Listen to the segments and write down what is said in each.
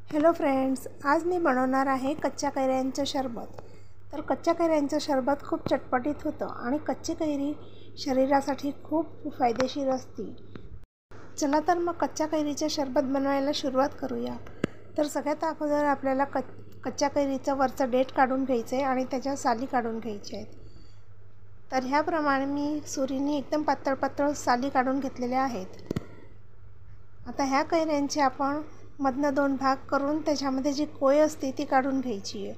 Hello friends, आज मी बनवणार आहे कच्च्या कैऱ्यांचं शरबत। तर कच्च्या कैऱ्यांचं शरबत खूप चटपटीत होतं आणि कच्ची कैरी शरीरासाठी खूप फायदेशीर असते। चला तर मग कच्च्या कैरीचे शरबत बनवायला सुरुवात करूया। तर सगळ्यात अगोदर आपल्याला कच्च्या कैरीचं वरचं देठ काढून घ्यायचं आहे आणि त्याच्या साली काढून घ्यायच्या आहेत। तर ह्याप्रमाणे मी सुरीने एकदम पातळ साली काढून घेतलेल्या आहेत। आता ह्या कैऱ्यांचे आपण मधनं दोन भाग करून त्याच्यामध्ये जी कोय असते ती काढून घ्यायची आहे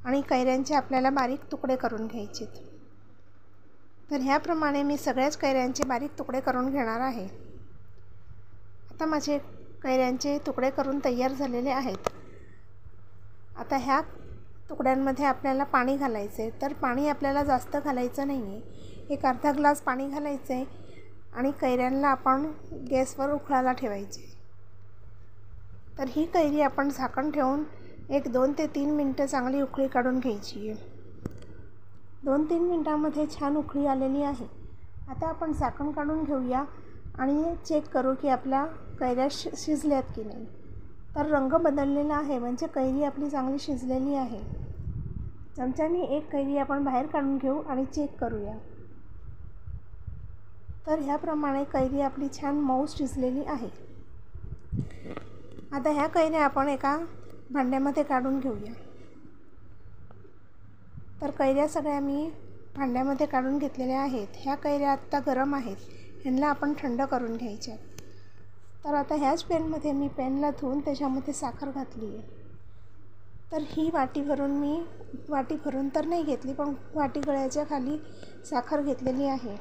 आणि कैऱ्यांचे आपल्याला बारीक तुकडे करून घ्यायचे आहेत। तर ह्याप्रमाणे मी सगळ्याच कैऱ्यांचे बारीक तुकडे करून घेणार आहे। आता माझे कैऱ्यांचे तुकडे करून तयार झालेले आहेत। आता ह्या तुकड्यांमध्ये आपल्याला पाणी घालायचं आहे। तर पाणी आपल्याला जास्त घालायचं नाही आहे, एक अर्धा ग्लास पाणी घालायचं आहे आणि कैऱ्यांना आपण गॅसवर उकळायला ठेवायचे। तर ही कैरी आपण झाकण ठेवून एक 2 ते 3 मिनटं चांगली उकळी काढून घ्यायची आहे। 2-3 मिनटामध्ये छान उकळी आलेली आहे। आता आपण झाकण काढून घेऊया आणि चेक करू की आपल्या कैऱ्या शिजल्यात की नाही। तर रंग बदललेला आहे, म्हणजे कैरी आपली चांगली शिजलेली आहे। चमच्याने एक कैरी आपण बाहेर काढून घेऊ आणि चेक करूया। तर ह्याप्रमाणे कैरी आपली छान मऊ शिजलेली आहे। आता ह्या कैऱ्या आपण एका भांड्यामध्ये काढून घेऊया। तर कैऱ्या सगळ्या मी भांड्यामध्ये काढून घेतलेल्या आहेत। ह्या कैऱ्या आत्ता गरम आहेत, ह्यांना आपण थंड करून घ्यायच्या। तर आता ह्याच पॅनमध्ये मी पॅनला धुवून त्याच्यामध्ये साखर घातली आहे। तर ही वाटी भरून तर नाही घेतली, पण वाटी गळ्याच्या खाली साखर घेतलेली आहे।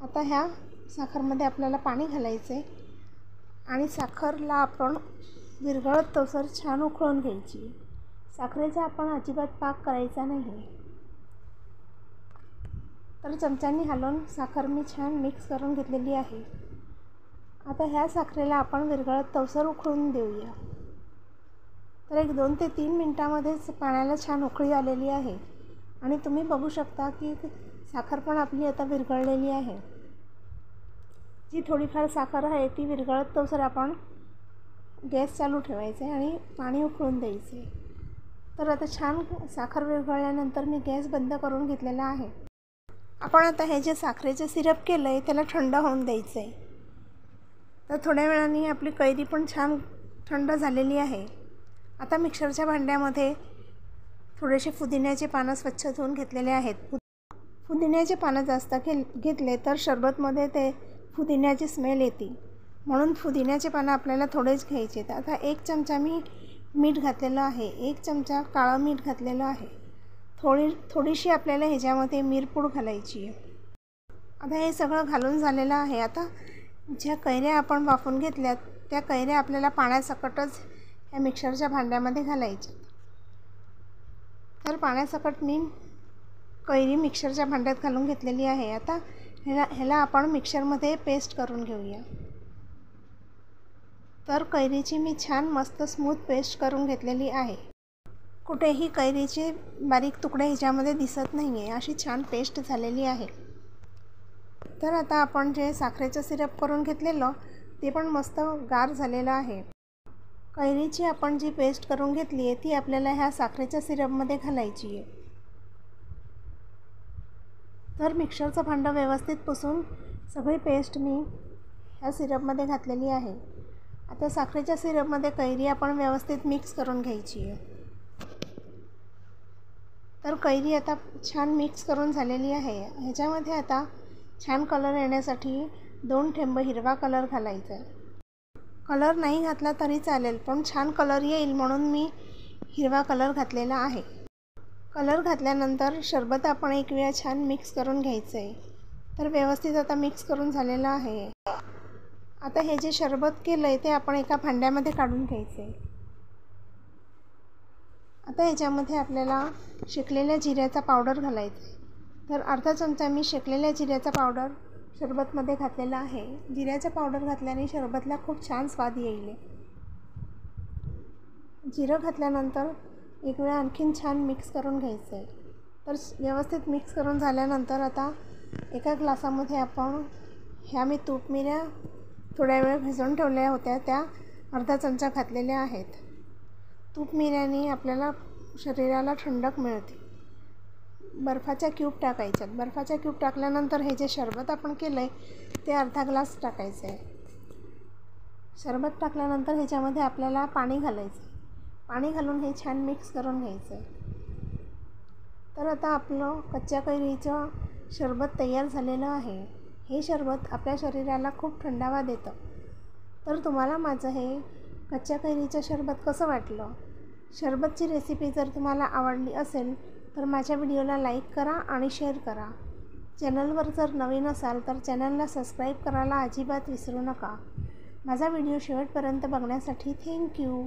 आता ह्या साखरमध्ये आपल्याला पाणी घालायचं आहे आणि साखरला आपण विरघळत तसर छान उकळून घ्यायची। साखरेचा आपण अजिबात पाक करायचा नाही। तर चमच्याने हलवून साखर मी छान मिक्स करून घेतलेली आहे। आता ह्या साखरेला आपण विरघळत तवसर उकळून देऊया। तर एक 2 ते 3 मिनटामध्येच पाण्याला छान उकळी आलेली आहे आणि तुम्ही बघू शकता की साखर पण आपली आता विरघळलेली आहे। जी थोडीफार साखर आहे ती विरघळत तवसर आपण गॅस चालू ठेवायचा आहे आणि पाणी उकळून द्यायचं आहे। तर आता छान साखर विरघळल्यानंतर मी गॅस बंद करून घेतलेला आहे। आपण आता हे जे साखरेचं सिरप केलं आहे त्याला थंड होऊन द्यायचं आहे। तर थोड्या वेळाने आपली कैरी पण छान थंड झालेली आहे। आता मिक्सरच्या भांड्यामध्ये थोडेसे पुदिन्याचे पानं स्वच्छ धुवून घेतलेले आहेत। पुदिन्याचे पानं जास्त घेतले तर शरबतमध्ये ते पुदिन्याची स्मेल येते, म्हणून पुदिन्याचे पानं आपल्याला थोडेच घ्यायचे। आता 1 चमचा मी मीठ घातलेलं आहे, 1 चमचा काळं मीठ घातलेलं आहे। थोडीशी आपल्याला ह्याच्यामध्ये मिरपूड घालायची आहे। आता हे सगळं घालून झालेलं आहे। आता ज्या कैऱ्या आपण वाफवून घेतल्यात त्या कैऱ्या आपल्याला पाण्यासकटच ह्या मिक्सरच्या भांड्यामध्ये घालायच्या। तर पाण्यासकट मी कैरी मिक्सरच्या भांड्यात घालून घेतलेली आहे। आता ह्याला आपण मिक्सरमध्ये पेस्ट करून घेऊया। तर कैरीची मी छान मस्त स्मूथ पेस्ट करून घेतलेली आहे। कुठेही कैरीचे बारीक तुकडे ह्याच्यामध्ये दिसत नाही आहे, अशी छान पेस्ट झालेली आहे। तर आता आपण जे साखरेचं सिरप करून घेतलेलं ते पण मस्त गार झालेलं आहे। कैरीची आपण जी पेस्ट करून घेतली आहे ती आपल्याला ह्या साखरेच्या सिरपमध्ये घालायची आहे। तर मिक्सरचं भांडं व्यवस्थित पुसून सगळी पेस्ट मी ह्या सिरपमध्ये घातलेली आहे। आता साखरेच्या सिरपमध्ये कैरी आपण व्यवस्थित मिक्स करून घ्यायची आहे। तर कैरी आता छान मिक्स करून झालेली आहे। ह्याच्यामध्ये आता छान कलर येण्यासाठी 2 थेंब हिरवा कलर घालायचा आहे। कलर नाही घातला तरी चालेल, पण छान कलर येईल म्हणून मी हिरवा कलर घातलेला आहे। कलर घातल्यानंतर शरबत आपण एक वेळा छान मिक्स करून घ्यायचं आहे। तर व्यवस्थित आता मिक्स करून झालेलं आहे। आता हे जे शरबत केलं आहे ते आपण एका भांड्यामध्ये काढून घ्यायचं आहे। आता ह्याच्यामध्ये आपल्याला शेकलेल्या जिऱ्याचा पावडर घालायचा आहे। तर अर्धा चमचा मी शेकलेल्या जिऱ्याचा पावडर शरबतमध्ये घातलेला आहे। जिऱ्याचा पावडर घातल्याने शरबतला खूप छान स्वाद येईल। जिरं घातल्यानंतर एक वेळा आणखीन छान मिक्स करून घ्यायचं आहे। तर व्यवस्थित मिक्स करून झाल्यानंतर आता एका ग्लासामध्ये आपण ह्या मी तूप मिऱ्या थोड्या वेळ भिजवून ठेवल्या होत्या त्या अर्धा चमचा घातलेल्या आहेत। तूप पिल्याने आपल्याला शरीराला थंडक मिळते. बर्फाच्या क्यूब टाकायच्यात. बर्फाच्या क्यूब टाकल्यानंतर हे जे सरबत आपण केलं आहे ते अर्धा ग्लास टाकायचं आहे. सरबत टाकल्यानंतर ह्याच्यामध्ये आपल्याला पाणी घालायचं आहे. पाणी घालून हे छान मिक्स करून घ्यायचं आहे. तर आता आपलं कच्च्या कैरीचं सरबत तयार झालेलं आहे. हे सरबत आपल्या शरीराला खूप थंडावा देतं. तर तुम्हाला माझं हे कच्च्या कैरीचं सरबत कसं वाटलं? सरबतची रेसिपी जर तुम्हाला आवडली असेल तर माझ्या व्हिडिओला लाईक करा आणि शेअर करा. चॅनलवर जर नवीन असाल तर चॅनलला सबस्क्राईब करायला अजिबात विसरू नका. माझा व्हिडिओ शेवटपर्यंत बघण्यासाठी थँक्यू.